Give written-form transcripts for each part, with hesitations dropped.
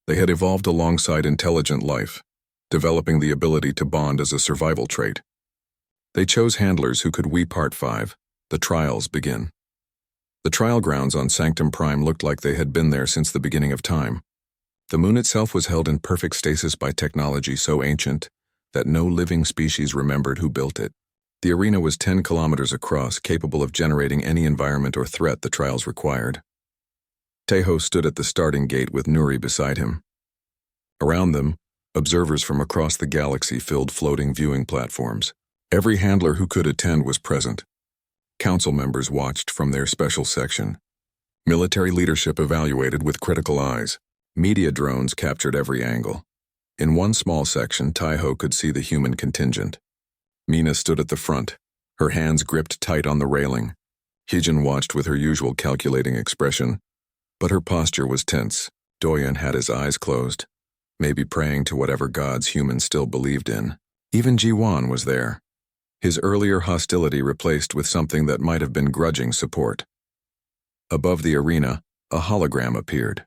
They had evolved alongside intelligent life, developing the ability to bond as a survival trait. They chose handlers who could weep. Part 5. The trials begin. The trial grounds on Sanctum Prime looked like they had been there since the beginning of time. The moon itself was held in perfect stasis by technology so ancient that no living species remembered who built it. The arena was 10 kilometers across, capable of generating any environment or threat the trials required. Tejo stood at the starting gate with Nuri beside him. Around them, observers from across the galaxy filled floating viewing platforms. Every handler who could attend was present. Council members watched from their special section. Military leadership evaluated with critical eyes. Media drones captured every angle. In one small section, Tejo could see the human contingent. Mina stood at the front, her hands gripped tight on the railing. Hijin watched with her usual calculating expression, but her posture was tense. Doyen had his eyes closed, maybe praying to whatever gods humans still believed in. Even Ji-Wan was there, his earlier hostility replaced with something that might have been grudging support. Above the arena, a hologram appeared.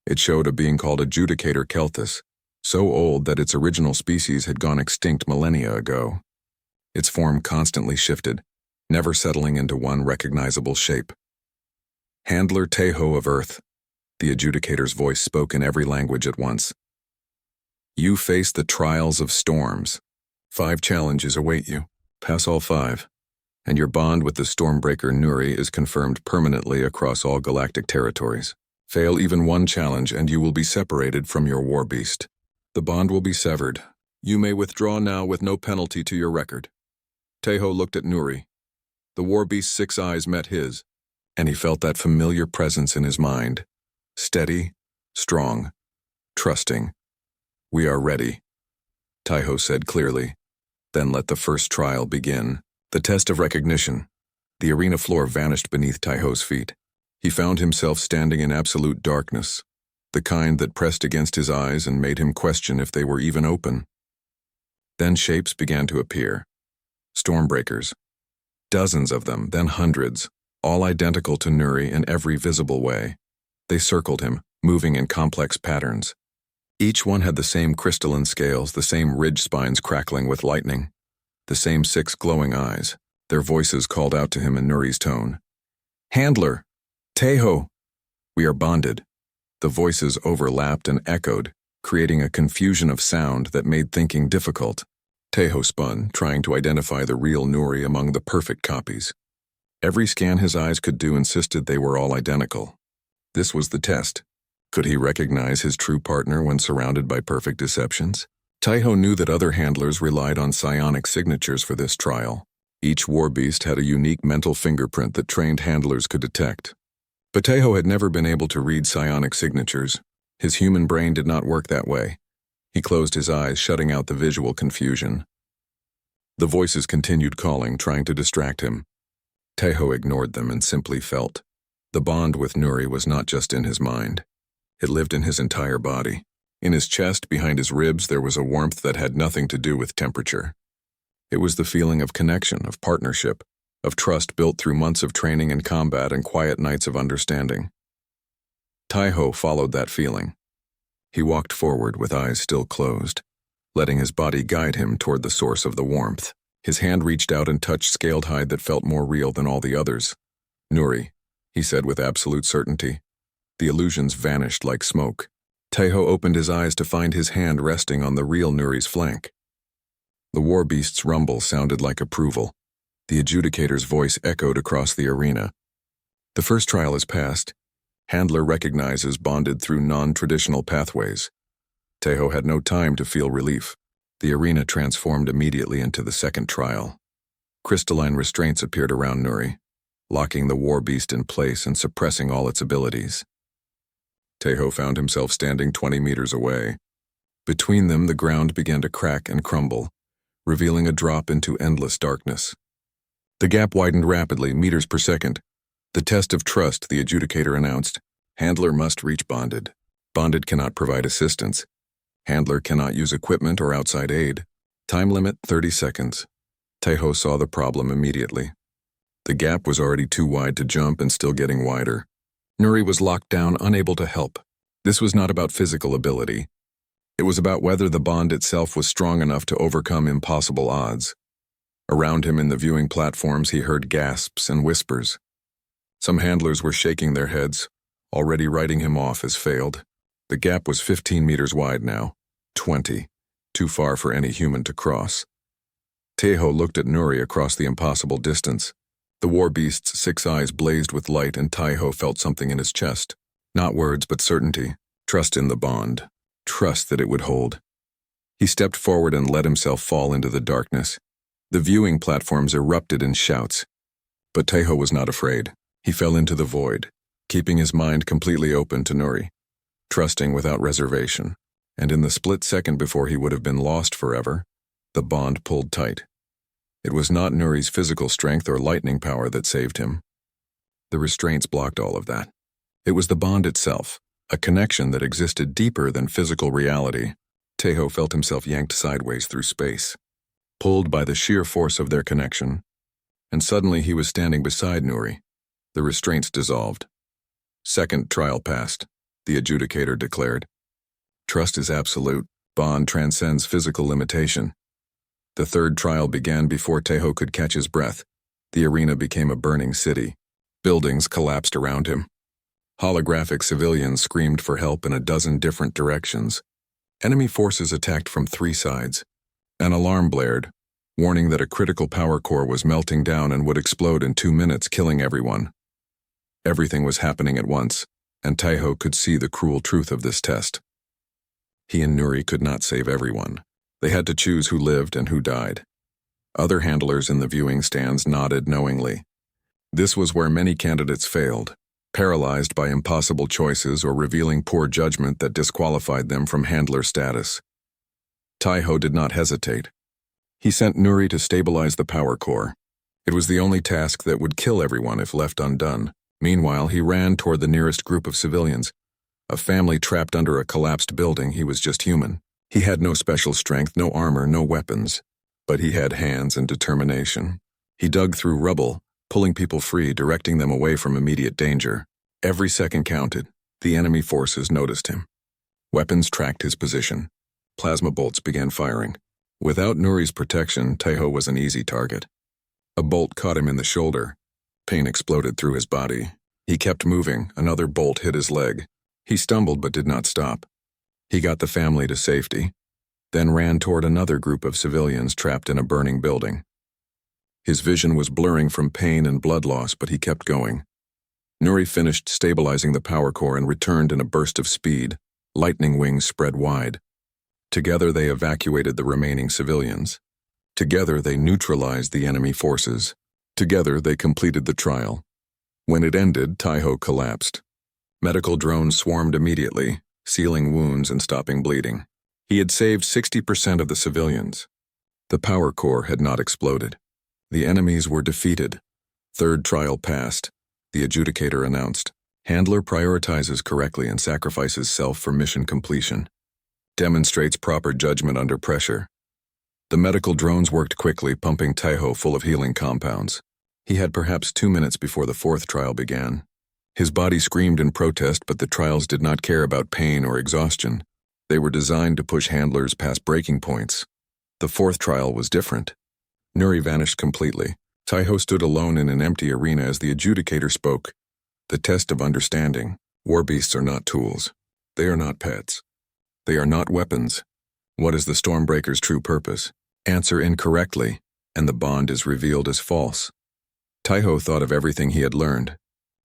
It showed a being called Adjudicator Kelthus, so old that its original species had gone extinct millennia ago. Its form constantly shifted, never settling into one recognizable shape. Handler Tejo of Earth, the Adjudicator's voice spoke in every language at once. You face the trials of storms. 5 challenges await you. Pass all 5, and your bond with the Stormbreaker Nuri is confirmed permanently across all galactic territories. Fail even one challenge and you will be separated from your war beast. The bond will be severed. You may withdraw now with no penalty to your record. Tejo looked at Nuri. The war beast's 6 eyes met his, and he felt that familiar presence in his mind. Steady, strong, trusting. We are ready, Tejo said clearly. Then let the first trial begin. The test of recognition. The arena floor vanished beneath Tejo's feet. He found himself standing in absolute darkness, the kind that pressed against his eyes and made him question if they were even open. Then shapes began to appear. Stormbreakers. Dozens of them, then hundreds, all identical to Nuri in every visible way. They circled him, moving in complex patterns. Each one had the same crystalline scales, the same ridge spines crackling with lightning, the same 6 glowing eyes. Their voices called out to him in Nuri's tone. Handler! Tejo! We are bonded. The voices overlapped and echoed, creating a confusion of sound that made thinking difficult. Tejo spun, trying to identify the real Nuri among the perfect copies. Every scan his eyes could do insisted they were all identical. This was the test. Could he recognize his true partner when surrounded by perfect deceptions? Tejo knew that other handlers relied on psionic signatures for this trial. Each war beast had a unique mental fingerprint that trained handlers could detect. But Tejo had never been able to read psionic signatures. His human brain did not work that way. He closed his eyes, shutting out the visual confusion. The voices continued calling, trying to distract him. Tejo ignored them and simply felt. The bond with Nuri was not just in his mind. It lived in his entire body. In his chest, behind his ribs, there was a warmth that had nothing to do with temperature. It was the feeling of connection, of partnership, of trust built through months of training and combat and quiet nights of understanding. Tejo followed that feeling. He walked forward with eyes still closed, letting his body guide him toward the source of the warmth. His hand reached out and touched scaled hide that felt more real than all the others. Nuri, he said with absolute certainty. The illusions vanished like smoke. Tejo opened his eyes to find his hand resting on the real Nuri's flank. The war beast's rumble sounded like approval. The adjudicator's voice echoed across the arena. The first trial is passed. Handler recognizes bonded through non-traditional pathways. Tejo had no time to feel relief. The arena transformed immediately into the second trial. Crystalline restraints appeared around Nuri, locking the war beast in place and suppressing all its abilities. Tejo found himself standing 20 meters away. Between them, the ground began to crack and crumble, revealing a drop into endless darkness. The gap widened rapidly, meters per second. The test of trust, the adjudicator announced. Handler must reach bonded. Bonded cannot provide assistance. Handler cannot use equipment or outside aid. Time limit 30 seconds. Tejo saw the problem immediately. The gap was already too wide to jump and still getting wider. Nuri was locked down, unable to help. This was not about physical ability. It was about whether the bond itself was strong enough to overcome impossible odds. Around him in the viewing platforms he heard gasps and whispers. Some handlers were shaking their heads, already writing him off as failed. The gap was 15 meters wide now, 20, too far for any human to cross. Tejo looked at Nuri across the impossible distance. The war beast's 6 eyes blazed with light and Tejo felt something in his chest. Not words, but certainty. Trust in the bond. Trust that it would hold. He stepped forward and let himself fall into the darkness. The viewing platforms erupted in shouts. But Tejo was not afraid. He fell into the void, keeping his mind completely open to Nuri, trusting without reservation. And in the split second before he would have been lost forever, the bond pulled tight. It was not Nuri's physical strength or lightning power that saved him. The restraints blocked all of that. It was the bond itself, a connection that existed deeper than physical reality. Tejo felt himself yanked sideways through space, pulled by the sheer force of their connection, and suddenly he was standing beside Nuri. The restraints dissolved. Second trial passed, the adjudicator declared. Trust is absolute. Bond transcends physical limitation. The third trial began before Tejo could catch his breath. The arena became a burning city. Buildings collapsed around him. Holographic civilians screamed for help in a dozen different directions. Enemy forces attacked from 3 sides. An alarm blared, warning that a critical power core was melting down and would explode in 2 minutes, killing everyone. Everything was happening at once, and Tejo could see the cruel truth of this test. He and Nuri could not save everyone. They had to choose who lived and who died. Other handlers in the viewing stands nodded knowingly. This was where many candidates failed, paralyzed by impossible choices or revealing poor judgment that disqualified them from handler status. Tejo did not hesitate. He sent Nuri to stabilize the power core. It was the only task that would kill everyone if left undone. Meanwhile, he ran toward the nearest group of civilians. A family trapped under a collapsed building. He was just human. He had no special strength, no armor, no weapons. But he had hands and determination. He dug through rubble, pulling people free, directing them away from immediate danger. Every second counted. The enemy forces noticed him. Weapons tracked his position. Plasma bolts began firing. Without Nuri's protection, Tejo was an easy target. A bolt caught him in the shoulder. Pain exploded through his body. He kept moving. Another bolt hit his leg. He stumbled but did not stop. He got the family to safety, then ran toward another group of civilians trapped in a burning building. His vision was blurring from pain and blood loss, but he kept going. Nuri finished stabilizing the power core and returned in a burst of speed. Lightning wings spread wide. Together they evacuated the remaining civilians. Together they neutralized the enemy forces. Together they completed the trial. When it ended, Tejo collapsed. Medical drones swarmed immediately, sealing wounds and stopping bleeding. He had saved 60% of the civilians. The power core had not exploded. The enemies were defeated. Third trial passed. The adjudicator announced. Handler prioritizes correctly and sacrifices self for mission completion. Demonstrates proper judgment under pressure. The medical drones worked quickly, pumping Tejo full of healing compounds. He had perhaps 2 minutes before the fourth trial began. His body screamed in protest, but the trials did not care about pain or exhaustion. They were designed to push handlers past breaking points. The fourth trial was different. Nuri vanished completely. Tejo stood alone in an empty arena as the adjudicator spoke. The test of understanding. War beasts are not tools. They are not pets. They are not weapons. What is the Stormbreaker's true purpose? Answer incorrectly, and the bond is revealed as false. Tejo thought of everything he had learned.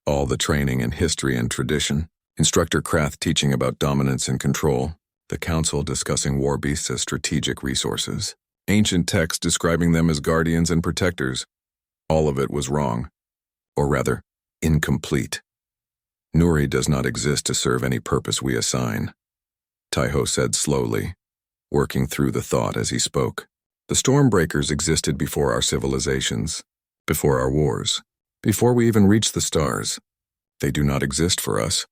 All the training in history and tradition. Instructor Krath teaching about dominance and control. The council discussing war beasts as strategic resources. Ancient texts describing them as guardians and protectors. All of it was wrong. Or rather, incomplete. Nuri does not exist to serve any purpose we assign. Tejo said slowly, working through the thought as he spoke. The Stormbreakers existed before our civilizations, before our wars, before we even reached the stars. They do not exist for us.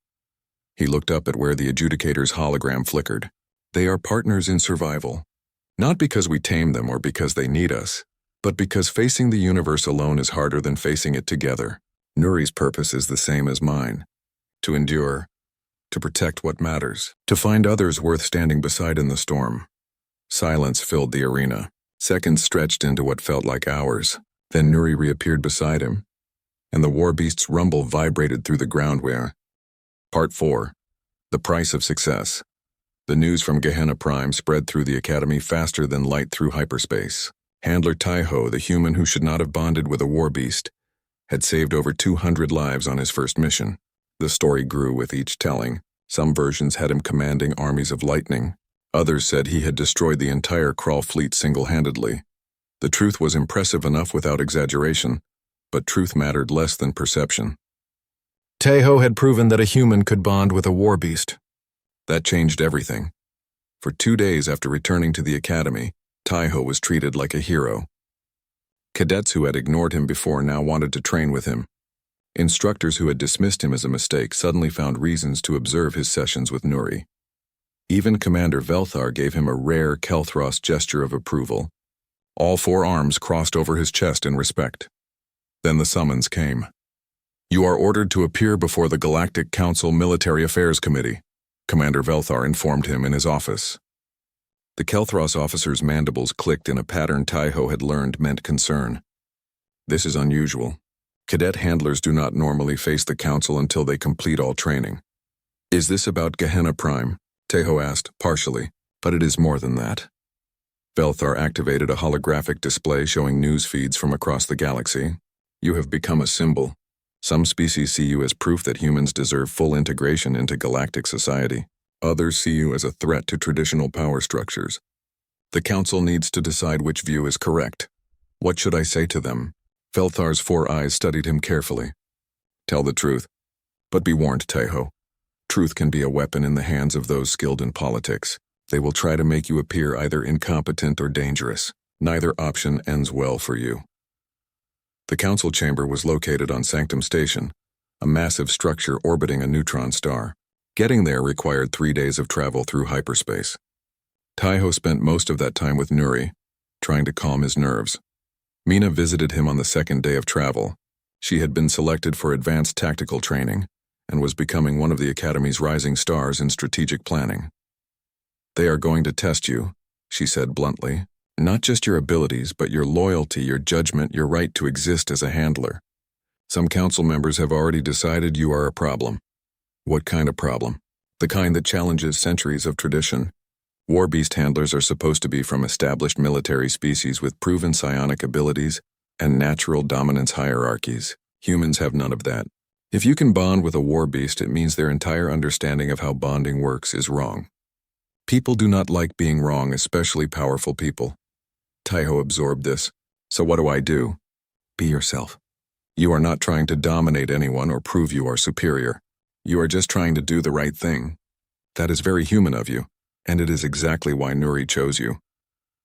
He looked up at where the adjudicator's hologram flickered. They are partners in survival. Not because we tame them or because they need us, but because facing the universe alone is harder than facing it together. Nuri's purpose is the same as mine. To endure, to protect what matters, to find others worth standing beside in the storm. Silence filled the arena. Seconds stretched into what felt like hours. Then Nuri reappeared beside him, and the war beast's rumble vibrated through the groundware. Part 4. The Price of Success. The news from Gehenna Prime spread through the Academy faster than light through hyperspace. Handler Taiho, the human who should not have bonded with a war beast, had saved over 200 lives on his first mission. The story grew with each telling. Some versions had him commanding armies of lightning. Others said he had destroyed the entire Krull fleet single-handedly. The truth was impressive enough without exaggeration, but truth mattered less than perception. Taiho had proven that a human could bond with a war beast. That changed everything. For 2 days after returning to the Academy, Taiho was treated like a hero. Cadets who had ignored him before now wanted to train with him. Instructors who had dismissed him as a mistake suddenly found reasons to observe his sessions with Nuri. Even Commander Velthar gave him a rare Kelthros gesture of approval. All 4 arms crossed over his chest in respect. Then the summons came. "You are ordered to appear before the Galactic Council Military Affairs Committee," Commander Velthar informed him in his office. The Kelthros officer's mandibles clicked in a pattern Taiho had learned meant concern. "This is unusual. Cadet handlers do not normally face the council until they complete all training." "Is this about Gehenna Prime?" Taiho asked, partially, "but it is more than that." Velthar activated a holographic display showing news feeds from across the galaxy. "You have become a symbol. Some species see you as proof that humans deserve full integration into galactic society. Others see you as a threat to traditional power structures. The council needs to decide which view is correct. What should I say to them?" Velthar's 4 eyes studied him carefully. "Tell the truth. But be warned, Taiho. Truth can be a weapon in the hands of those skilled in politics. They will try to make you appear either incompetent or dangerous. Neither option ends well for you." The council chamber was located on Sanctum Station, a massive structure orbiting a neutron star. Getting there required 3 days of travel through hyperspace. Taiho spent most of that time with Nuri, trying to calm his nerves. Mina visited him on the 2nd day of travel. She had been selected for advanced tactical training and was becoming one of the Academy's rising stars in strategic planning. "They are going to test you," she said bluntly. "Not just your abilities, but your loyalty, your judgment, your right to exist as a handler. Some council members have already decided you are a problem." "What kind of problem?" "The kind that challenges centuries of tradition. War beast handlers are supposed to be from established military species with proven psionic abilities and natural dominance hierarchies. Humans have none of that. If you can bond with a war beast, it means their entire understanding of how bonding works is wrong. People do not like being wrong, especially powerful people." Taiho absorbed this. "So what do I do?" "Be yourself. You are not trying to dominate anyone or prove you are superior. You are just trying to do the right thing. That is very human of you, and it is exactly why Nuri chose you."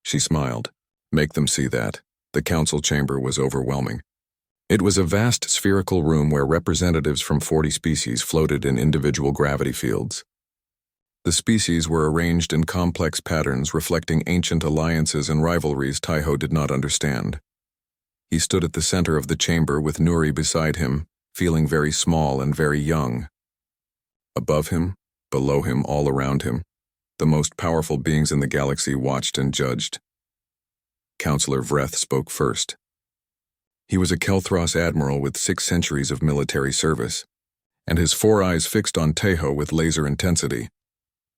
She smiled. "Make them see that." The council chamber was overwhelming. It was a vast spherical room where representatives from 40 species floated in individual gravity fields. The species were arranged in complex patterns reflecting ancient alliances and rivalries Taiho did not understand. He stood at the center of the chamber with Nuri beside him, feeling very small and very young. Above him, below him, all around him, the most powerful beings in the galaxy watched and judged. Counselor Vreth spoke first. He was a Kelthros admiral with 6 centuries of military service, and his 4 eyes fixed on Taiho with laser intensity.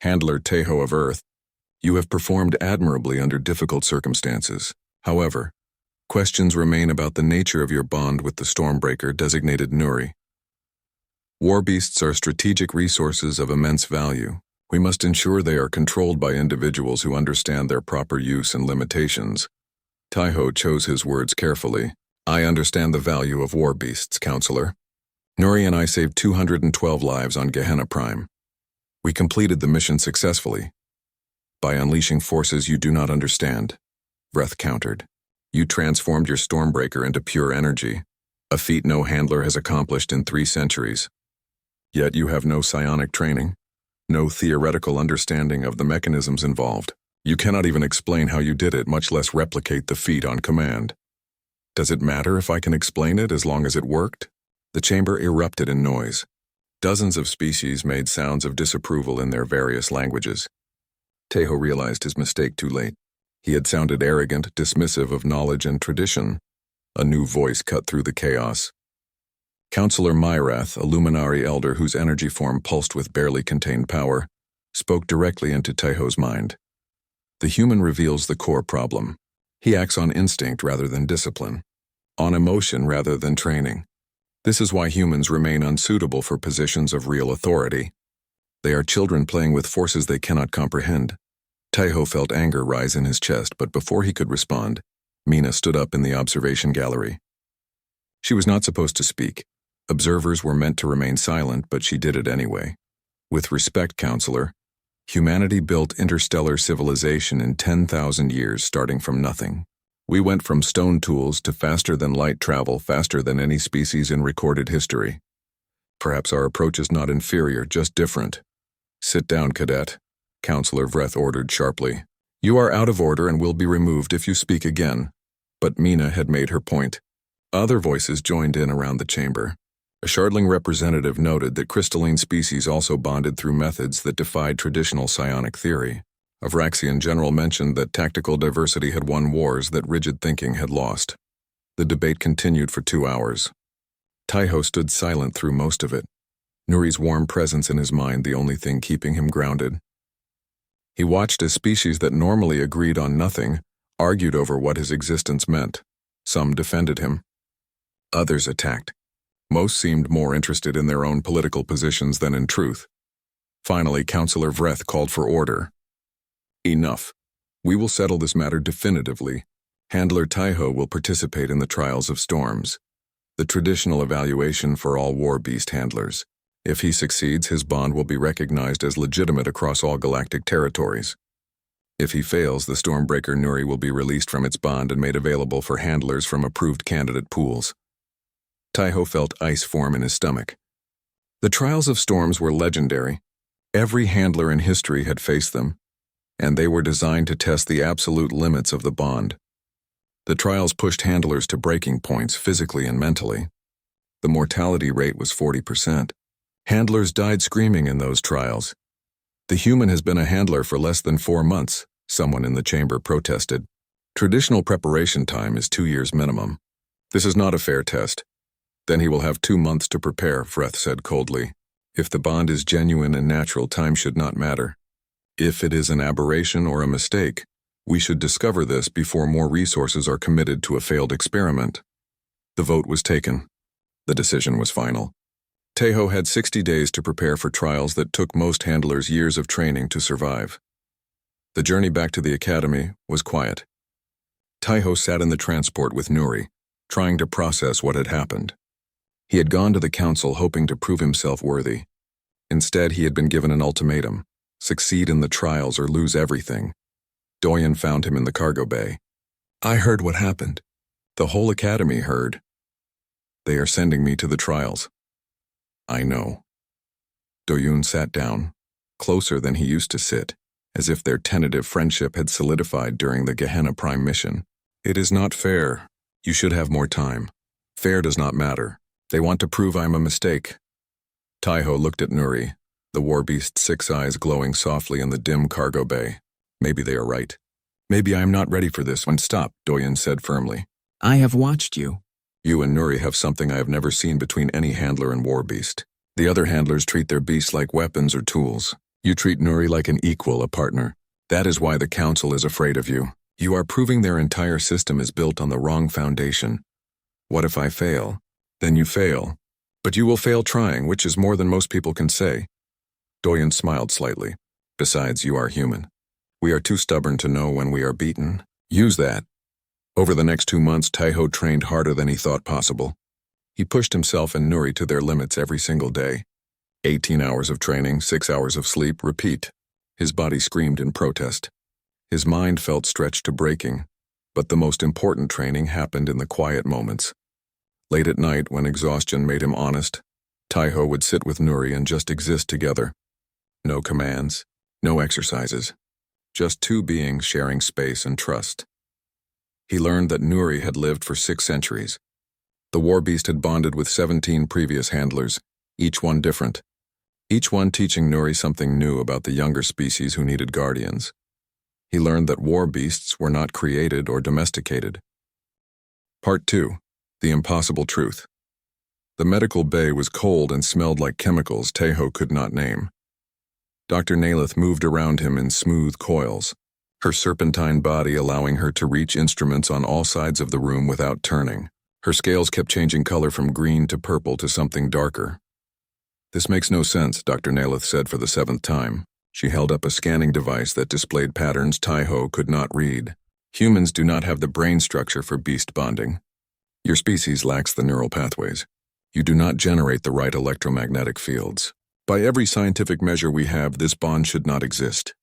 "Handler Taiho of Earth, you have performed admirably under difficult circumstances. However, questions remain about the nature of your bond with the Stormbreaker designated Nuri. War beasts are strategic resources of immense value. We must ensure they are controlled by individuals who understand their proper use and limitations." Taiho chose his words carefully. "I understand the value of war beasts, Counselor. Nuri and I saved 212 lives on Gehenna Prime. We completed the mission successfully. By unleashing forces you do not understand," Vreth countered. "You transformed your Stormbreaker into pure energy, a feat no handler has accomplished in 3 centuries. Yet you have no psionic training, no theoretical understanding of the mechanisms involved. You cannot even explain how you did it, much less replicate the feat on command. Does it matter if I can explain it as long as it worked?" The chamber erupted in noise. Dozens of species made sounds of disapproval in their various languages. Tahoe realized his mistake too late. He had sounded arrogant, dismissive of knowledge and tradition. A new voice cut through the chaos. Counselor Myrath, a luminary elder whose energy form pulsed with barely contained power, spoke directly into Tahoe's mind. The human reveals the core problem. He acts on instinct rather than discipline, on emotion rather than training. This is why humans remain unsuitable for positions of real authority. They are children playing with forces they cannot comprehend. Tahoe felt anger rise in his chest, but before he could respond, Mina stood up in the observation gallery. She was not supposed to speak. Observers were meant to remain silent, but she did it anyway. With respect, Counselor, humanity built interstellar civilization in 10,000 years, starting from nothing. We went from stone tools to faster-than-light travel, faster than any species in recorded history. Perhaps our approach is not inferior, just different. Sit down, Cadet, Counselor Vreth ordered sharply. You are out of order and will be removed if you speak again. But Mina had made her point. Other voices joined in around the chamber. A Shardling representative noted that crystalline species also bonded through methods that defied traditional psionic theory. A Vraxian general mentioned that tactical diversity had won wars that rigid thinking had lost. The debate continued for 2 hours. Tahoe stood silent through most of it, Nuri's warm presence in his mind the only thing keeping him grounded. He watched as species that normally agreed on nothing argued over what his existence meant. Some defended him. Others attacked. Most seemed more interested in their own political positions than in truth. Finally, Counselor Vreth called for order. Enough. We will settle this matter definitively. Handler Tahoe will participate in the trials of storms, the traditional evaluation for all war beast handlers. If he succeeds, his bond will be recognized as legitimate across all galactic territories. If he fails, the Stormbreaker Nuri will be released from its bond and made available for handlers from approved candidate pools. Tahoe felt ice form in his stomach. The trials of storms were legendary. Every handler in history had faced them, and they were designed to test the absolute limits of the bond. The trials pushed handlers to breaking points physically and mentally. The mortality rate was 40%. Handlers died screaming in those trials. The human has been a handler for less than 4 months, someone in the chamber protested. Traditional preparation time is 2 years minimum. This is not a fair test. Then he will have 2 months to prepare, Vreth said coldly. If the bond is genuine and natural, time should not matter. If it is an aberration or a mistake, we should discover this before more resources are committed to a failed experiment. The vote was taken. The decision was final. Tahoe had 60 days to prepare for trials that took most handlers years of training to survive. The journey back to the academy was quiet. Tahoe sat in the transport with Nuri, trying to process what had happened. He had gone to the council hoping to prove himself worthy. Instead, he had been given an ultimatum: succeed in the trials or lose everything. Doyen found him in the cargo bay. I heard what happened. The whole academy heard. They are sending me to the trials. I know. Doyun sat down, closer than he used to sit, as if their tentative friendship had solidified during the Gehenna Prime mission. It is not fair. You should have more time. Fair does not matter. They want to prove I'm a mistake. Tahoe looked at Nuri, the warbeast's 6 eyes glowing softly in the dim cargo bay. Maybe they are right. Maybe I am not ready for this one. Stop, Doyen said firmly. I have watched you. You and Nuri have something I have never seen between any handler and warbeast. The other handlers treat their beasts like weapons or tools. You treat Nuri like an equal, a partner. That is why the council is afraid of you. You are proving their entire system is built on the wrong foundation. What if I fail? Then you fail. But you will fail trying, which is more than most people can say. Doyen smiled slightly. Besides, you are human. We are too stubborn to know when we are beaten. Use that. Over the next 2 months, Tahoe trained harder than he thought possible. He pushed himself and Nuri to their limits every single day. 18 hours of training, 6 hours of sleep, repeat. His body screamed in protest. His mind felt stretched to breaking, but the most important training happened in the quiet moments. Late at night, when exhaustion made him honest, Tahoe would sit with Nuri and just exist together. No commands, no exercises. Just 2 beings sharing space and trust. He learned that Nuri had lived for 6 centuries. The warbeast had bonded with 17 previous handlers, each one different. each one teaching Nuri something new about the younger species who needed guardians. He learned that war beasts were not created or domesticated. Part 2. The Impossible Truth. The medical bay was cold and smelled like chemicals Tejo could not name. Dr. Nalith moved around him in smooth coils, her serpentine body allowing her to reach instruments on all sides of the room without turning. Her scales kept changing color from green to purple to something darker. "This makes no sense," Dr. Nalith said for the 7th time. She held up a scanning device that displayed patterns Tejo could not read. "Humans do not have the brain structure for beast bonding. Your species lacks the neural pathways. You do not generate the right electromagnetic fields. By every scientific measure we have, this bond should not exist."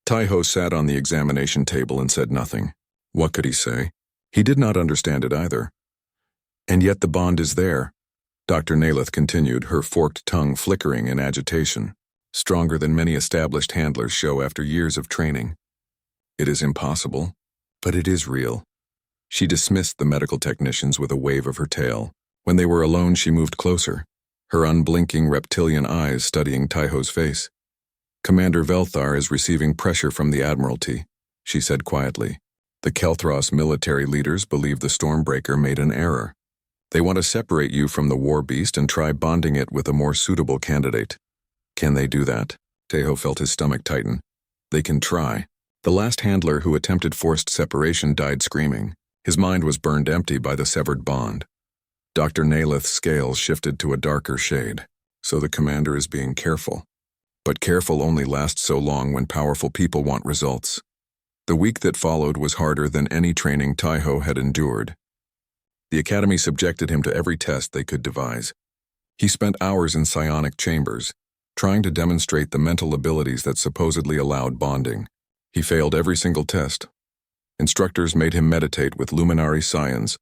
Tejo sat on the examination table and said nothing. What could he say? He did not understand it either. "And yet the bond is there," Dr. Nalith continued, her forked tongue flickering in agitation, stronger than many established handlers show after years of training. "It is impossible, but it is real." She dismissed the medical technicians with a wave of her tail. When they were alone, she moved closer, her unblinking reptilian eyes studying Tejo's face. "Commander Velthar is receiving pressure from the Admiralty," she said quietly. "The Kelthros military leaders believe the Stormbreaker made an error. They want to separate you from the war beast and try bonding it with a more suitable candidate." "Can they do that?" Tejo felt his stomach tighten. "They can try." The last handler who attempted forced separation died screaming. His mind was burned empty by the severed bond. Dr. Nalith's scales shifted to a darker shade. So the commander is being careful. But careful only lasts so long when powerful people want results. The week that followed was harder than any training Tejo had endured. The Academy subjected him to every test they could devise. He spent hours in psionic chambers, trying to demonstrate the mental abilities that supposedly allowed bonding. He failed every single test. Instructors made him meditate with luminary scions,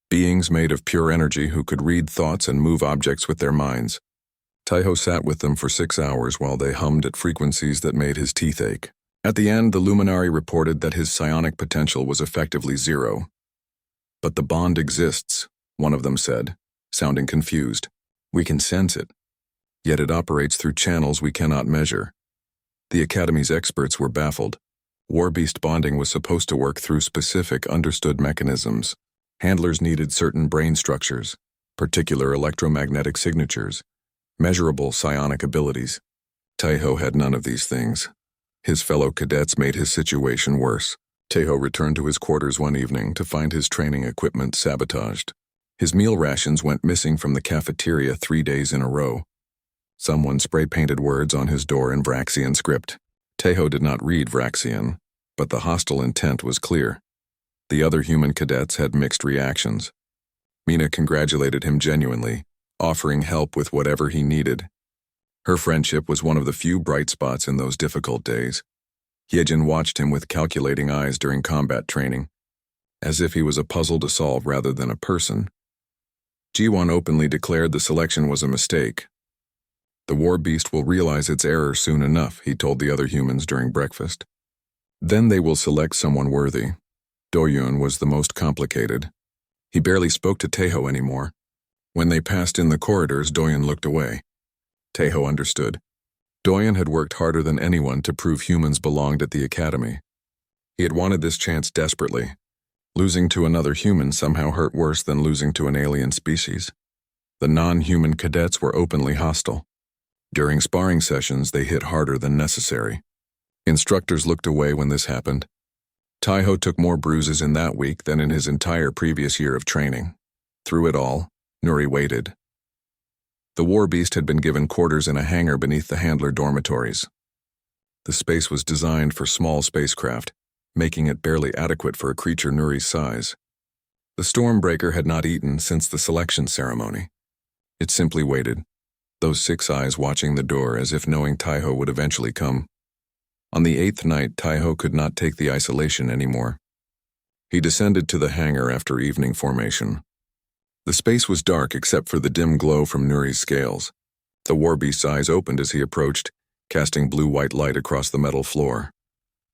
beings made of pure energy who could read thoughts and move objects with their minds. Tejo sat with them for 6 hours while they hummed at frequencies that made his teeth ache. At the end, the luminary reported that his psionic potential was effectively 0. "But the bond exists," one of them said, sounding confused. "We can sense it. Yet it operates through channels we cannot measure." The Academy's experts were baffled. War beast bonding was supposed to work through specific, understood mechanisms. Handlers needed certain brain structures, particular electromagnetic signatures, measurable psionic abilities. Tejo had none of these things. His fellow cadets made his situation worse. Tejo returned to his quarters one evening to find his training equipment sabotaged. His meal rations went missing from the cafeteria 3 days in a row. Someone spray-painted words on his door in Vraxian script. Tejo did not read Vraxian, but the hostile intent was clear. The other human cadets had mixed reactions. Mina congratulated him genuinely, offering help with whatever he needed. Her friendship was one of the few bright spots in those difficult days. Hyejin watched him with calculating eyes during combat training, as if he was a puzzle to solve rather than a person. Jiwon openly declared the selection was a mistake. "The war beast will realize its error soon enough," he told the other humans during breakfast. "Then they will select someone worthy." Doyun was the most complicated. He barely spoke to Tejo anymore. When they passed in the corridors, Doyun looked away. Tejo understood. Doyun had worked harder than anyone to prove humans belonged at the Academy. He had wanted this chance desperately. Losing to another human somehow hurt worse than losing to an alien species. The non-human cadets were openly hostile. During sparring sessions, they hit harder than necessary. Instructors looked away when this happened. Tejo took more bruises in that week than in his entire previous year of training. Through it all, Nuri waited. The war beast had been given quarters in a hangar beneath the handler dormitories. The space was designed for small spacecraft, making it barely adequate for a creature Nuri's size. The Stormbreaker had not eaten since the selection ceremony. It simply waited, those 6 eyes watching the door as if knowing Tejo would eventually come. On the 8th night, Tejo could not take the isolation anymore. He descended to the hangar after evening formation. The space was dark except for the dim glow from Nuri's scales. The war beast's eyes opened as he approached, casting blue-white light across the metal floor.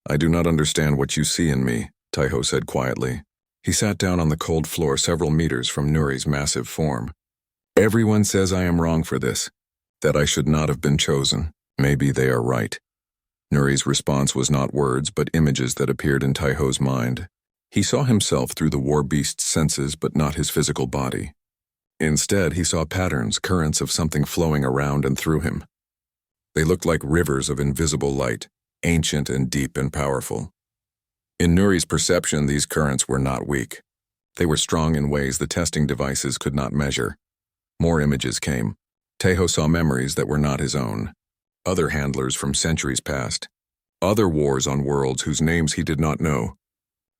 "I do not understand what you see in me," Tejo said quietly. He sat down on the cold floor several meters from Nuri's massive form. "Everyone says I am wrong for this. That I should not have been chosen. Maybe they are right. Nuri's response was not words, but images that appeared in Taiho's mind. He saw himself through the war beast's senses, but not his physical body. Instead, he saw patterns, currents of something flowing around and through him. They looked like rivers of invisible light, ancient and deep and powerful. In Nuri's perception, these currents were not weak. They were strong in ways the testing devices could not measure. More images came. Taiho saw memories that were not his own. Other handlers from centuries past. Other wars on worlds whose names he did not know.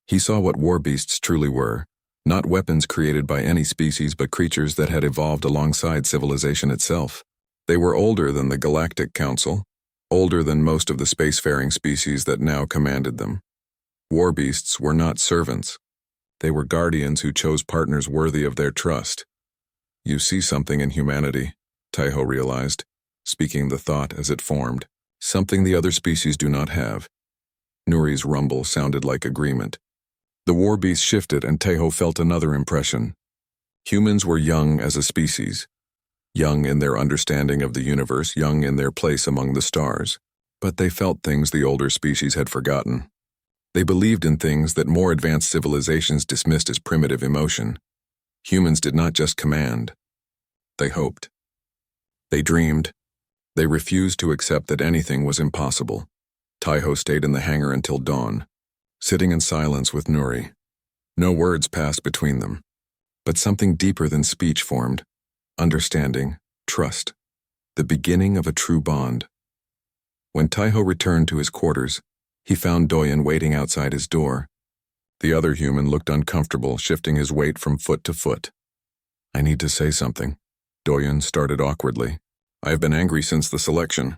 He saw what war beasts truly were. Not weapons created by any species, but creatures that had evolved alongside civilization itself. They were older than the Galactic Council, older than most of the spacefaring species that now commanded them. War beasts were not servants. They were guardians who chose partners worthy of their trust. You see something in humanity, Taiho realized, speaking the thought as it formed, something the other species do not have. Nuri's rumble sounded like agreement. The war beast shifted and Taiho felt another impression. Humans were young as a species, young in their understanding of the universe, young in their place among the stars, but they felt things the older species had forgotten. They believed in things that more advanced civilizations dismissed as primitive emotion. Humans did not just command. They hoped. They dreamed. They refused to accept that anything was impossible. Taiho stayed in the hangar until dawn, sitting in silence with Nuri. No words passed between them, but something deeper than speech formed. Understanding, trust, the beginning of a true bond. When Taiho returned to his quarters, he found Doyen waiting outside his door. The other human looked uncomfortable, shifting his weight from foot to foot. I need to say something. Doyen started awkwardly. I have been angry since the selection.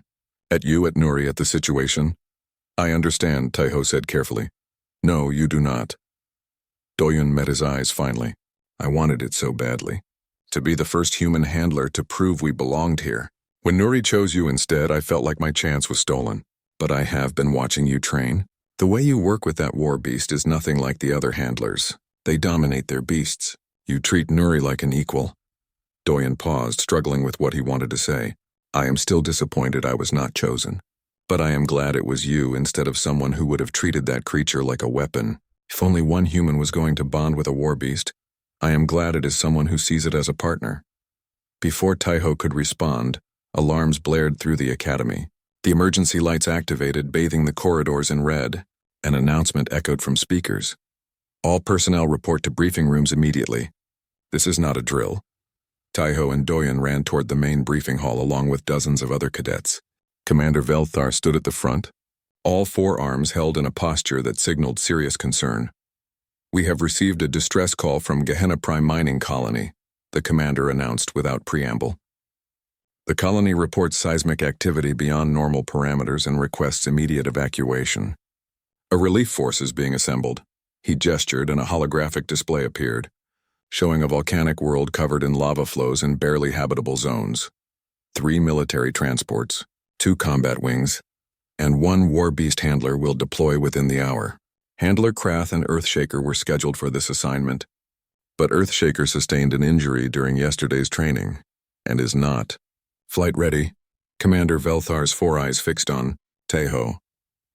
At you, at Nuri, at the situation. I understand, Taiho said carefully. No, you do not. Doyen met his eyes finally. I wanted it so badly. To be the first human handler to prove we belonged here. When Nuri chose you instead, I felt like my chance was stolen. But I have been watching you train. The way you work with that war beast is nothing like the other handlers. They dominate their beasts. You treat Nuri like an equal. Doyen paused, struggling with what he wanted to say. I am still disappointed I was not chosen. But I am glad it was you instead of someone who would have treated that creature like a weapon. If only one human was going to bond with a war beast, I am glad it is someone who sees it as a partner. Before Taiho could respond, alarms blared through the academy. The emergency lights activated, bathing the corridors in red. An announcement echoed from speakers. All personnel report to briefing rooms immediately. This is not a drill. Taiho and Doyen ran toward the main briefing hall along with dozens of other cadets. Commander Velthar stood at the front, all four arms held in a posture that signaled serious concern. We have received a distress call from Gehenna Prime Mining Colony, the commander announced without preamble. The colony reports seismic activity beyond normal parameters and requests immediate evacuation. A relief force is being assembled. He gestured and a holographic display appeared, showing a volcanic world covered in lava flows and barely habitable zones. 3 military transports, 2 combat wings, and 1 war beast handler will deploy within the hour. Handler Krath and Earthshaker were scheduled for this assignment, but Earthshaker sustained an injury during yesterday's training, and is not. Flight ready. Commander Velthar's 4 eyes fixed on Taiho.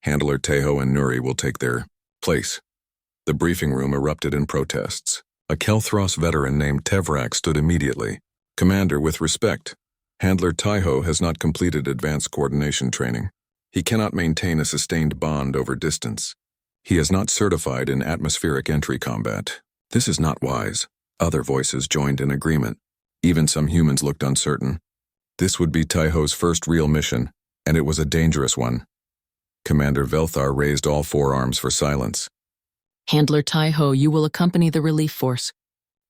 Handler Taiho and Nuri will take their place. The briefing room erupted in protests. A Kelthros veteran named Tevrak stood immediately. Commander, with respect, Handler Taiho has not completed advanced coordination training. He cannot maintain a sustained bond over distance. He is not certified in atmospheric entry combat. This is not wise. Other voices joined in agreement. Even some humans looked uncertain. This would be Taiho's first real mission, and it was a dangerous one. Commander Velthar raised all 4 arms for silence. Handler Taiho, you will accompany the relief force.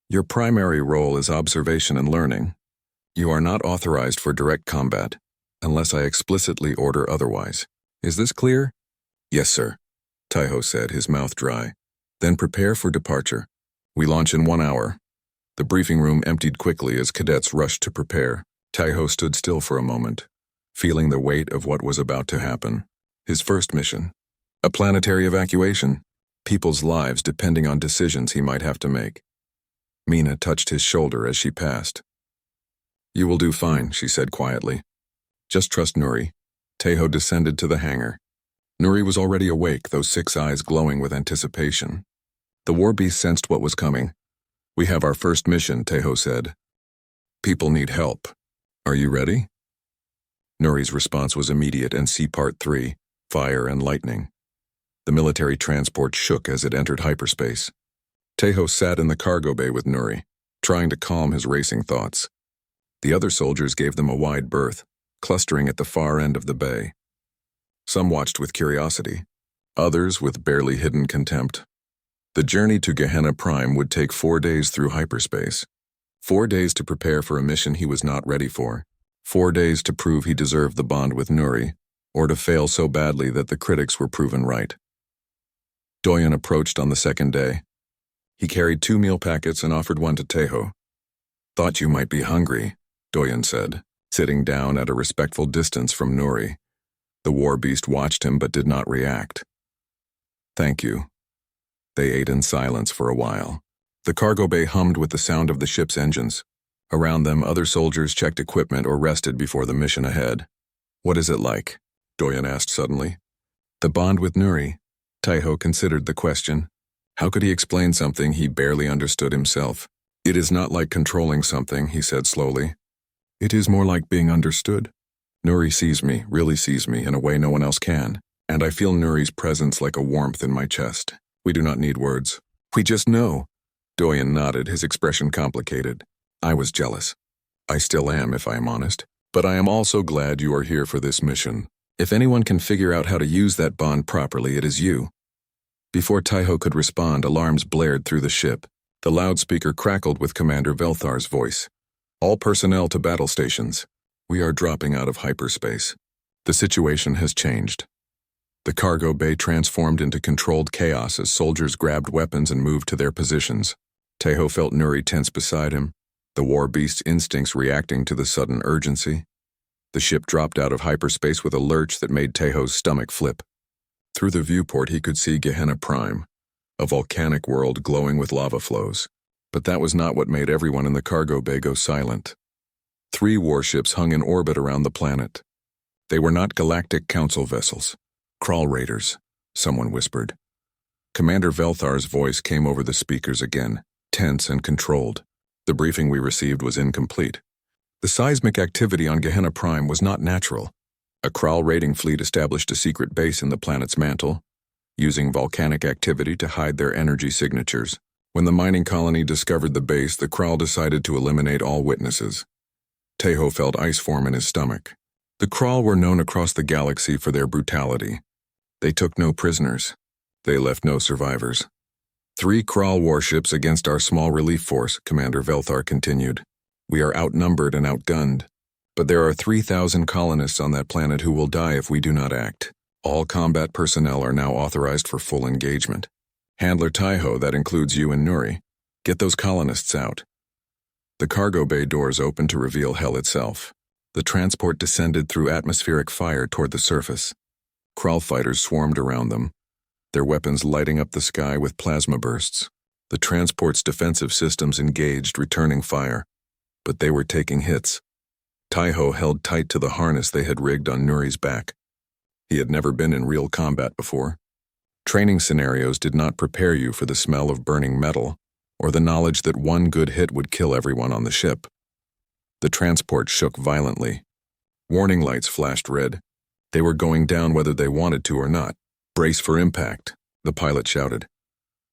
Your primary role is observation and learning. You are not authorized for direct combat, unless I explicitly order otherwise. Is this clear? Yes, sir, Taiho said, his mouth dry. Then prepare for departure. We launch in 1 hour. The briefing room emptied quickly as cadets rushed to prepare. Taiho stood still for a moment, feeling the weight of what was about to happen. His first mission. A planetary evacuation. People's lives depending on decisions he might have to make. Mina touched his shoulder as she passed. You will do fine, she said quietly. Just trust Nuri. Tahoe descended to the hangar. Nuri was already awake, those 6 eyes glowing with anticipation. The war beast sensed what was coming. We have our first mission, Tahoe said. People need help. Are you ready? Nuri's response was immediate and see Part 3, Fire and Lightning. The military transport shook as it entered hyperspace. Tahoe sat in the cargo bay with Nuri, trying to calm his racing thoughts. The other soldiers gave them a wide berth, clustering at the far end of the bay. Some watched with curiosity, others with barely hidden contempt. The journey to Gehenna Prime would take 4 days through hyperspace. 4 days to prepare for a mission he was not ready for. 4 days to prove he deserved the bond with Nuri, or to fail so badly that the critics were proven right. Doyen approached on the second day. He carried 2 meal packets and offered one to Tahoe. Thought you might be hungry, Doyen said, sitting down at a respectful distance from Nuri. The war beast watched him but did not react. Thank you. They ate in silence for a while. The cargo bay hummed with the sound of the ship's engines. Around them, other soldiers checked equipment or rested before the mission ahead. What is it like? Doyen asked suddenly. The bond with Nuri. Tahoe considered the question. How could he explain something he barely understood himself? It is not like controlling something, he said slowly. It is more like being understood. Nuri sees me, really sees me, in a way no one else can, and I feel Nuri's presence like a warmth in my chest. We do not need words. We just know. Doyen nodded, his expression complicated. I was jealous. I still am, if I am honest. But I am also glad you are here for this mission. If anyone can figure out how to use that bond properly, it is you. Before Tahoe could respond, alarms blared through the ship. The loudspeaker crackled with Commander Velthar's voice. All personnel to battle stations. We are dropping out of hyperspace. The situation has changed. The cargo bay transformed into controlled chaos as soldiers grabbed weapons and moved to their positions. Tahoe felt Nuri tense beside him, the war beast's instincts reacting to the sudden urgency. The ship dropped out of hyperspace with a lurch that made Tahoe's stomach flip. Through the viewport he could see Gehenna Prime, a volcanic world glowing with lava flows. But that was not what made everyone in the cargo bay go silent. 3 warships hung in orbit around the planet. They were not Galactic Council vessels. Crawl raiders, someone whispered. Commander Velthar's voice came over the speakers again, tense and controlled. The briefing we received was incomplete. The seismic activity on Gehenna Prime was not natural. A Kral raiding fleet established a secret base in the planet's mantle, using volcanic activity to hide their energy signatures. When the mining colony discovered the base, the Kral decided to eliminate all witnesses. Tahoe felt ice form in his stomach. The Kral were known across the galaxy for their brutality. They took no prisoners. They left no survivors. 3 Kral warships against our small relief force, Commander Velthar continued. We are outnumbered and outgunned. But there are 3,000 colonists on that planet who will die if we do not act. All combat personnel are now authorized for full engagement. Handler Tahoe, that includes you and Nuri. Get those colonists out. The cargo bay doors opened to reveal hell itself. The transport descended through atmospheric fire toward the surface. Kral fighters swarmed around them, their weapons lighting up the sky with plasma bursts. The transport's defensive systems engaged, returning fire. But they were taking hits. Tahoe held tight to the harness they had rigged on Nuri's back. He had never been in real combat before. Training scenarios did not prepare you for the smell of burning metal, or the knowledge that one good hit would kill everyone on the ship. The transport shook violently. Warning lights flashed red. They were going down whether they wanted to or not. Brace for impact, the pilot shouted.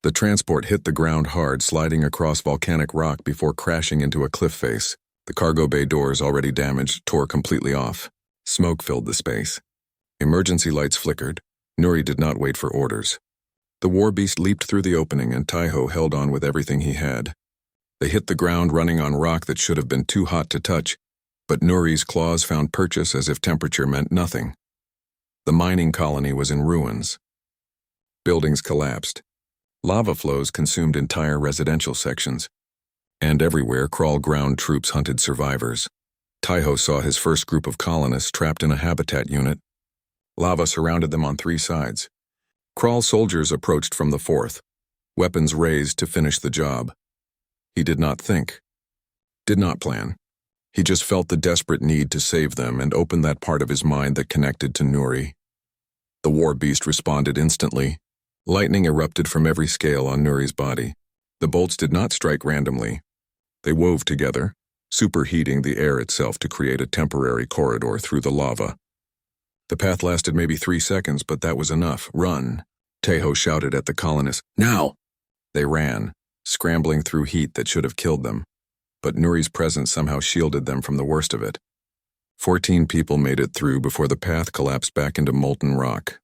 The transport hit the ground hard, sliding across volcanic rock before crashing into a cliff face. The cargo bay doors, already damaged, tore completely off. Smoke filled the space. Emergency lights flickered. Nuri did not wait for orders. The war beast leaped through the opening and Tahoe held on with everything he had. They hit the ground running on rock that should have been too hot to touch, but Nuri's claws found purchase as if temperature meant nothing. The mining colony was in ruins. Buildings collapsed. Lava flows consumed entire residential sections. And everywhere, Kral ground troops hunted survivors. Tahoe saw his first group of colonists trapped in a habitat unit. Lava surrounded them on 3 sides. Kral soldiers approached from the 4th, weapons raised to finish the job. He did not think, did not plan. He just felt the desperate need to save them and open that part of his mind that connected to Nuri. The war beast responded instantly. Lightning erupted from every scale on Nuri's body. The bolts did not strike randomly. They wove together, superheating the air itself to create a temporary corridor through the lava. The path lasted maybe 3 seconds, but that was enough. "Run!" Tahoe shouted at the colonists. "Now!" They ran, scrambling through heat that should have killed them. But Nuri's presence somehow shielded them from the worst of it. 14 people made it through before the path collapsed back into molten rock.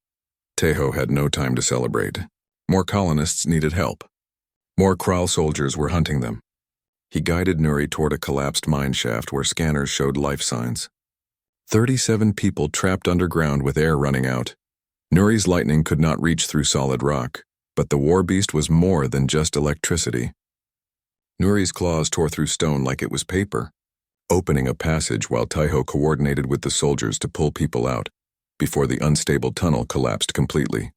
Tahoe had no time to celebrate. More colonists needed help. More Kral soldiers were hunting them. He guided Nuri toward a collapsed mine shaft where scanners showed life signs. 37 people trapped underground with air running out. Nuri's lightning could not reach through solid rock, but the war beast was more than just electricity. Nuri's claws tore through stone like it was paper, opening a passage while Tahoe coordinated with the soldiers to pull people out before the unstable tunnel collapsed completely.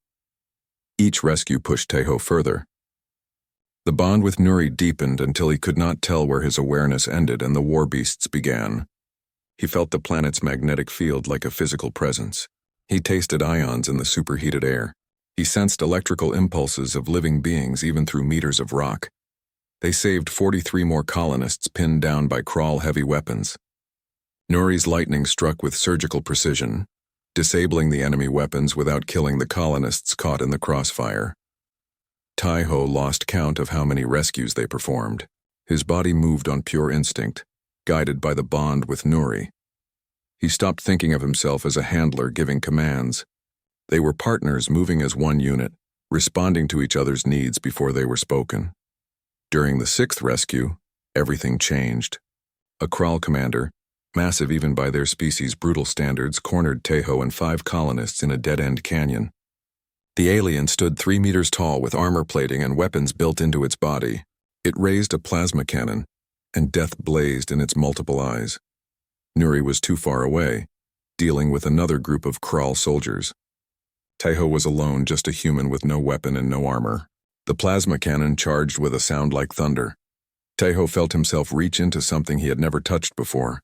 Each rescue pushed Tahoe further. The bond with Nuri deepened until he could not tell where his awareness ended and the war beasts began. He felt the planet's magnetic field like a physical presence. He tasted ions in the superheated air. He sensed electrical impulses of living beings even through meters of rock. They saved 43 more colonists pinned down by Kral heavy weapons. Nuri's lightning struck with surgical precision, disabling the enemy weapons without killing the colonists caught in the crossfire. Tahoe lost count of how many rescues they performed. His body moved on pure instinct, guided by the bond with Nuri. He stopped thinking of himself as a handler giving commands. They were partners moving as one unit, responding to each other's needs before they were spoken. During the 6th rescue, everything changed. A Kral commander, massive even by their species' brutal standards, cornered Tahoe and 5 colonists in a dead-end canyon. The alien stood 3 meters tall with armor plating and weapons built into its body. It raised a plasma cannon, and death blazed in its multiple eyes. Nuri was too far away, dealing with another group of Kral soldiers. Tahoe was alone, just a human with no weapon and no armor. The plasma cannon charged with a sound like thunder. Tahoe felt himself reach into something he had never touched before.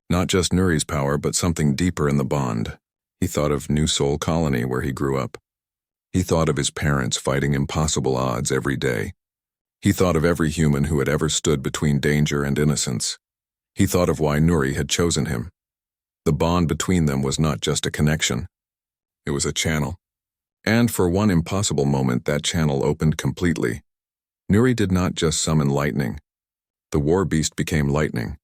Not just Nuri's power, but something deeper in the bond. He thought of New Soul Colony where he grew up. He thought of his parents fighting impossible odds every day. He thought of every human who had ever stood between danger and innocence. He thought of why Nuri had chosen him. The bond between them was not just a connection. It was a channel. And for one impossible moment, that channel opened completely. Nuri did not just summon lightning. The war beast became lightning.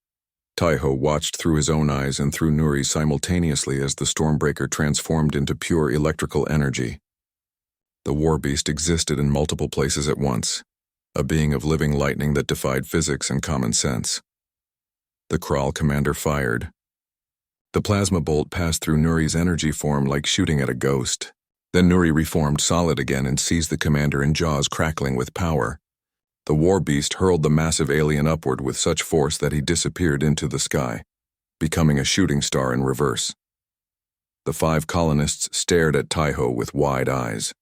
Tahoe watched through his own eyes and through Nuri simultaneously as the Stormbreaker transformed into pure electrical energy. The war beast existed in multiple places at once, a being of living lightning that defied physics and common sense. The Kral commander fired. The plasma bolt passed through Nuri's energy form like shooting at a ghost. Then Nuri reformed solid again and seized the commander in jaws crackling with power. The war beast hurled the massive alien upward with such force that he disappeared into the sky, becoming a shooting star in reverse. The 5 colonists stared at Tahoe with wide eyes.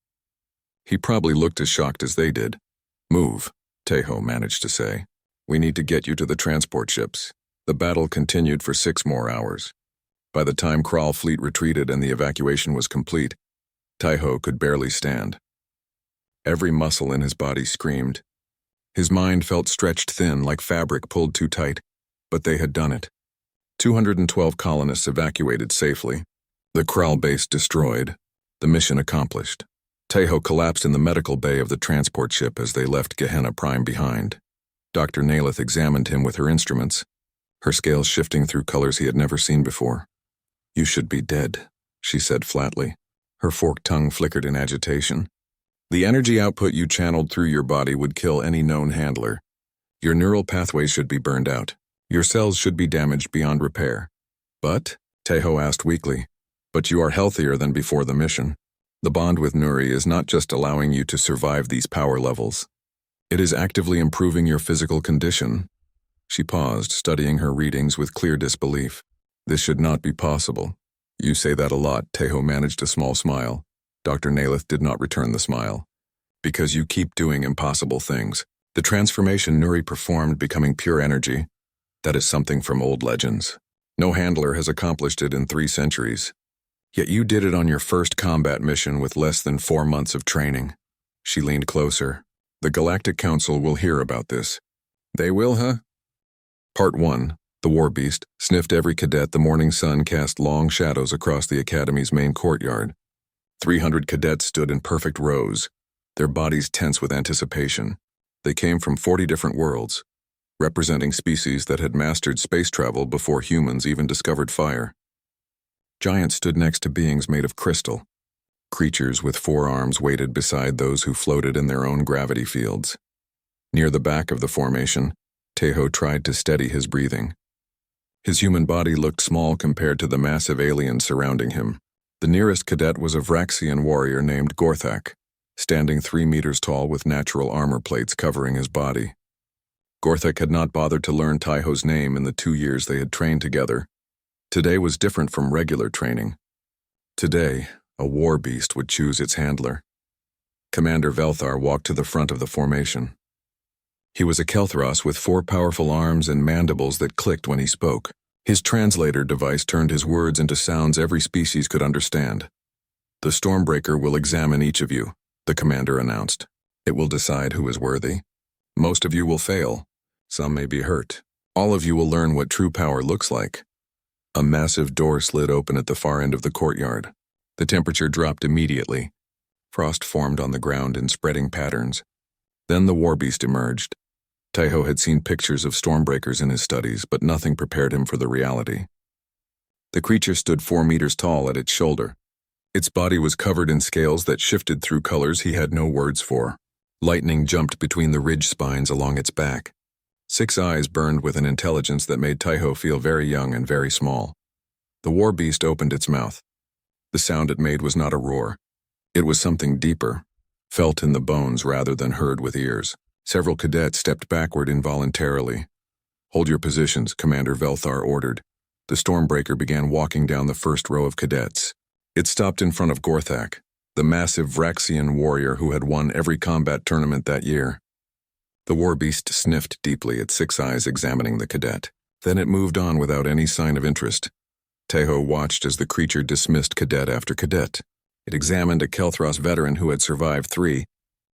He probably looked as shocked as they did. "Move," Tahoe managed to say. "We need to get you to the transport ships." The battle continued for 6 more hours. By the time Kral fleet retreated and the evacuation was complete, Tahoe could barely stand. Every muscle in his body screamed. His mind felt stretched thin like fabric pulled too tight, but they had done it. 212 colonists evacuated safely. The Kral base destroyed. The mission accomplished. Tahoe collapsed in the medical bay of the transport ship as they left Gehenna Prime behind. Dr. Nalith examined him with her instruments, her scales shifting through colors he had never seen before. "You should be dead," she said flatly. Her forked tongue flickered in agitation. "The energy output you channeled through your body would kill any known handler. Your neural pathways should be burned out. Your cells should be damaged beyond repair." "But?" Tahoe asked weakly. "But you are healthier than before the mission. The bond with Nuri is not just allowing you to survive these power levels. It is actively improving your physical condition." She paused, studying her readings with clear disbelief. "This should not be possible." "You say that a lot," Tahoe managed a small smile. Dr. Nalith did not return the smile. "Because you keep doing impossible things." The transformation Nuri performed, becoming pure energy, That is something from old legends. No handler has accomplished it in 3 centuries. Yet you did it on your first combat mission with less than 4 months of training. She leaned closer. The Galactic Council will hear about this. They will, huh? Part 1. The War Beast sniffed every cadet. The morning sun cast long shadows across the Academy's main courtyard. 300 cadets stood in perfect rows, their bodies tense with anticipation. They came from 40 different worlds, representing species that had mastered space travel before humans even discovered fire. Giants stood next to beings made of crystal. Creatures with 4 arms waited beside those who floated in their own gravity fields. Near the back of the formation, Tejo tried to steady his breathing. His human body looked small compared to the massive aliens surrounding him. The nearest cadet was a Vraxian warrior named Gorthak, standing 3 meters tall with natural armor plates covering his body. Gorthak had not bothered to learn Tejo's name in the 2 years they had trained together. Today was different from regular training. Today, a war beast would choose its handler. Commander Velthar walked to the front of the formation. He was a Kelthros with 4 powerful arms and mandibles that clicked when he spoke. His translator device turned his words into sounds every species could understand. The Stormbreaker will examine each of you, the commander announced. It will decide who is worthy. Most of you will fail. Some may be hurt. All of you will learn what true power looks like. A massive door slid open at the far end of the courtyard. The temperature dropped immediately. Frost formed on the ground in spreading patterns. Then the war beast emerged. Tejo had seen pictures of Stormbreakers in his studies, but nothing prepared him for the reality. The creature stood 4 meters tall at its shoulder. Its body was covered in scales that shifted through colors he had no words for. Lightning jumped between the ridge spines along its back. 6 eyes burned with an intelligence that made Tejo feel very young and very small. The war beast opened its mouth. The sound it made was not a roar. It was something deeper, felt in the bones rather than heard with ears. Several cadets stepped backward involuntarily. Hold your positions, Commander Velthar ordered. The Stormbreaker began walking down the first row of cadets. It stopped in front of Gorthak, the massive Vraxian warrior who had won every combat tournament that year. The war beast sniffed deeply at 6 eyes examining the cadet. Then it moved on without any sign of interest. Tejo watched as the creature dismissed cadet after cadet. It examined a Kelthros veteran who had survived 3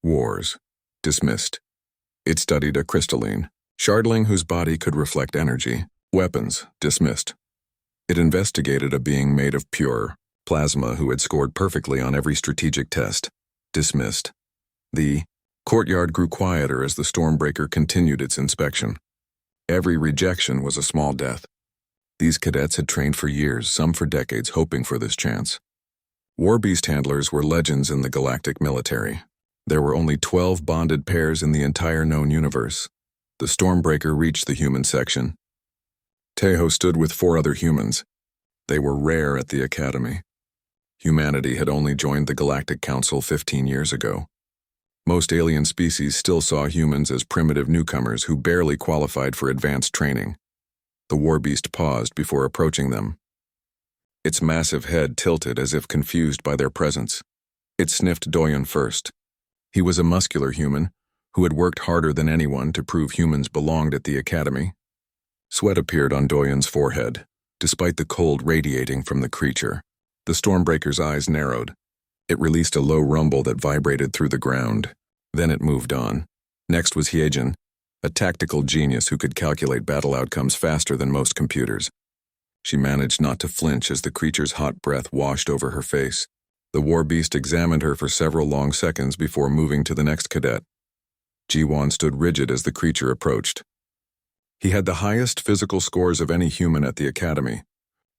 wars. Dismissed. It studied a crystalline, shardling whose body could reflect energy. Weapons. Dismissed. It investigated a being made of pure plasma who had scored perfectly on every strategic test. Dismissed. The courtyard grew quieter as the Stormbreaker continued its inspection. Every rejection was a small death. These cadets had trained for years, some for decades, hoping for this chance. War beast handlers were legends in the galactic military. There were only 12 bonded pairs in the entire known universe. The Stormbreaker reached the human section. Tejo stood with 4 other humans. They were rare at the Academy. Humanity had only joined the Galactic Council 15 years ago. Most alien species still saw humans as primitive newcomers who barely qualified for advanced training. The war beast paused before approaching them. Its massive head tilted as if confused by their presence. It sniffed Doyen first. He was a muscular human who had worked harder than anyone to prove humans belonged at the Academy. Sweat appeared on Doyen's forehead, despite the cold radiating from the creature. The Stormbreaker's eyes narrowed. It released a low rumble that vibrated through the ground. Then it moved on. Next was Hyejin, a tactical genius who could calculate battle outcomes faster than most computers. She managed not to flinch as the creature's hot breath washed over her face. The war beast examined her for several long seconds before moving to the next cadet. Jiwon stood rigid as the creature approached. He had the highest physical scores of any human at the Academy.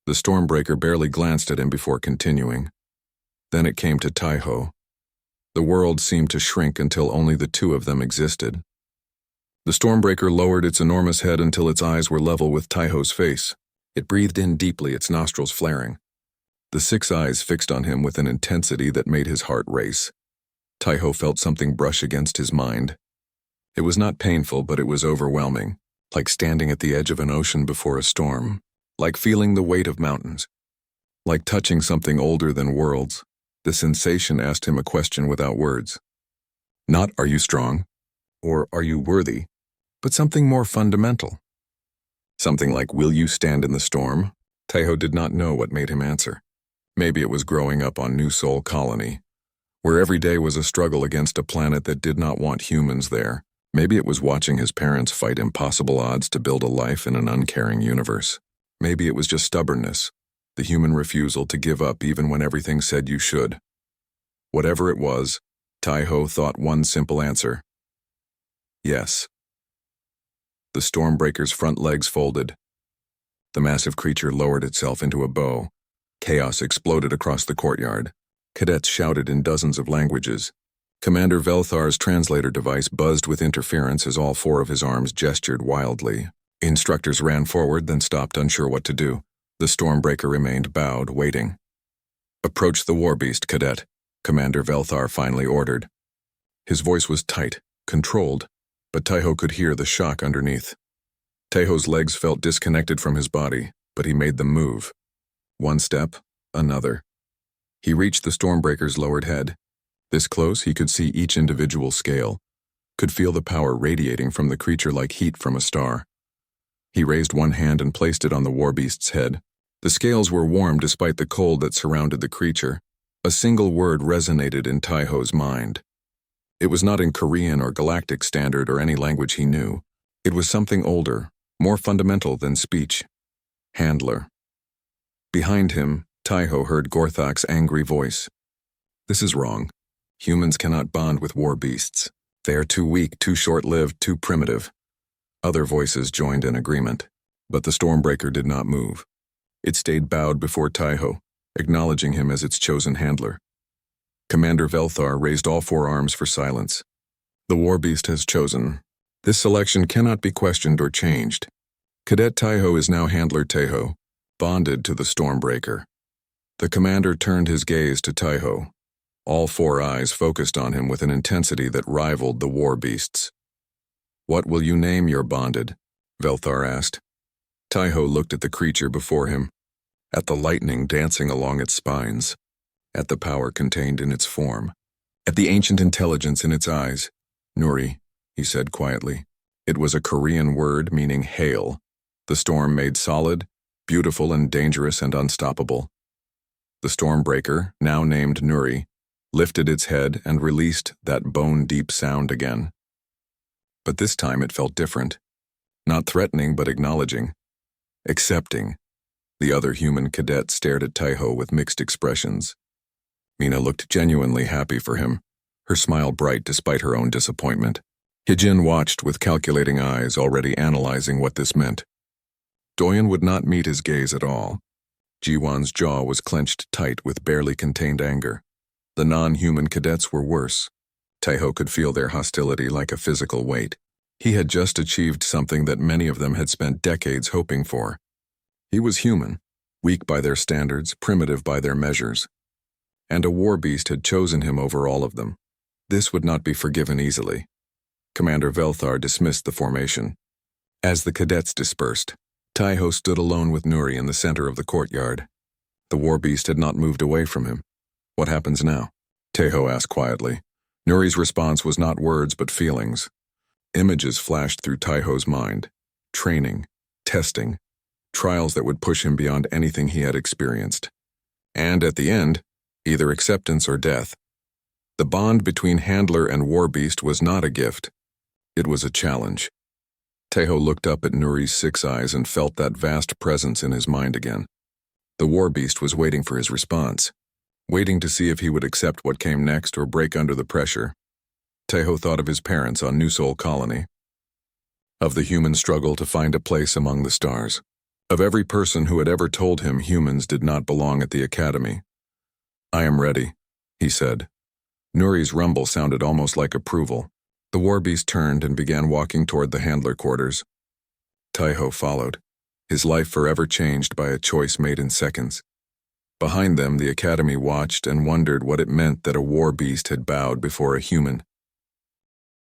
The Stormbreaker barely glanced at him before continuing. Then it came to Tejo. The world seemed to shrink until only the 2 of them existed. The Stormbreaker lowered its enormous head until its eyes were level with Tejo's face. It breathed in deeply, its nostrils flaring. The 6 eyes fixed on him with an intensity that made his heart race. Tejo felt something brush against his mind. It was not painful, but it was overwhelming, like standing at the edge of an ocean before a storm, like feeling the weight of mountains, like touching something older than worlds. The sensation asked him a question without words. Not, "Are you strong?" or "Are you worthy?" but something more fundamental. Something like, "Will you stand in the storm?" Taiho did not know what made him answer. Maybe it was growing up on New Sol Colony, where every day was a struggle against a planet that did not want humans there. Maybe it was watching his parents fight impossible odds to build a life in an uncaring universe. Maybe it was just stubbornness, the human refusal to give up even when everything said you should. Whatever it was, Taiho thought one simple answer. Yes. The Stormbreaker's front legs folded. The massive creature lowered itself into a bow. Chaos exploded across the courtyard. Cadets shouted in dozens of languages. Commander Velthar's translator device buzzed with interference as all four of his arms gestured wildly. Instructors ran forward, then stopped, unsure what to do. The Stormbreaker remained bowed, waiting. "Approach the Warbeast, Cadet," Commander Velthar finally ordered. His voice was tight, controlled, but Taiho could hear the shock underneath. Taiho's legs felt disconnected from his body, but he made them move. One step, another. He reached the Stormbreaker's lowered head. This close, he could see each individual scale, could feel the power radiating from the creature like heat from a star. He raised one hand and placed it on the Warbeast's head. The scales were warm despite the cold that surrounded the creature. A single word resonated in Taiho's mind. It was not in Korean or Galactic Standard or any language he knew. It was something older, more fundamental than speech. Handler. Behind him, Taiho heard Gorthok's angry voice. "This is wrong. Humans cannot bond with Warbeasts. They are too weak, too short-lived, too primitive." Other voices joined in agreement, but the Stormbreaker did not move. It stayed bowed before Taiho, acknowledging him as its chosen handler. Commander Velthar raised all four arms for silence. "The Warbeast has chosen. This selection cannot be questioned or changed. Cadet Taiho is now Handler Taiho, bonded to the Stormbreaker." The commander turned his gaze to Taiho. All four eyes focused on him with an intensity that rivaled the Warbeast's. "What will you name your bonded?" Velthar asked. Taiho looked at the creature before him, at the lightning dancing along its spines, at the power contained in its form, at the ancient intelligence in its eyes. "Nuri," he said quietly. It was a Korean word meaning hail, the storm made solid, beautiful and dangerous and unstoppable. The Stormbreaker, now named Nuri, lifted its head and released that bone-deep sound again. But this time it felt different. Not threatening, but acknowledging. Accepting. The other human cadet stared at Taiho with mixed expressions. Mina looked genuinely happy for him, her smile bright despite her own disappointment. Hijin watched with calculating eyes, already analyzing what this meant. Doyen would not meet his gaze at all. Jiwon's jaw was clenched tight with barely contained anger. The non-human cadets were worse. Taiho could feel their hostility like a physical weight. He had just achieved something that many of them had spent decades hoping for. He was human, weak by their standards, primitive by their measures. And a Warbeast had chosen him over all of them. This would not be forgiven easily. Commander Velthar dismissed the formation. As the cadets dispersed, Taiho stood alone with Nuri in the center of the courtyard. The Warbeast had not moved away from him. "What happens now?" Taiho asked quietly. Nuri's response was not words but feelings. Images flashed through Taiho's mind. Training, testing, trials that would push him beyond anything he had experienced. And at the end, either acceptance or death. The bond between Handler and Warbeast was not a gift. It was a challenge. Taiho looked up at Nuri's 6 eyes and felt that vast presence in his mind again. The Warbeast was waiting for his response, waiting to see if he would accept what came next or break under the pressure. Taiho thought of his parents on New Sol Colony, of the human struggle to find a place among the stars, of every person who had ever told him humans did not belong at the academy. "I am ready," he said. Nuri's rumble sounded almost like approval. The Warbeast turned and began walking toward the handler quarters. Taiho followed, his life forever changed by a choice made in seconds. Behind them, the academy watched and wondered what it meant that a Warbeast had bowed before a human.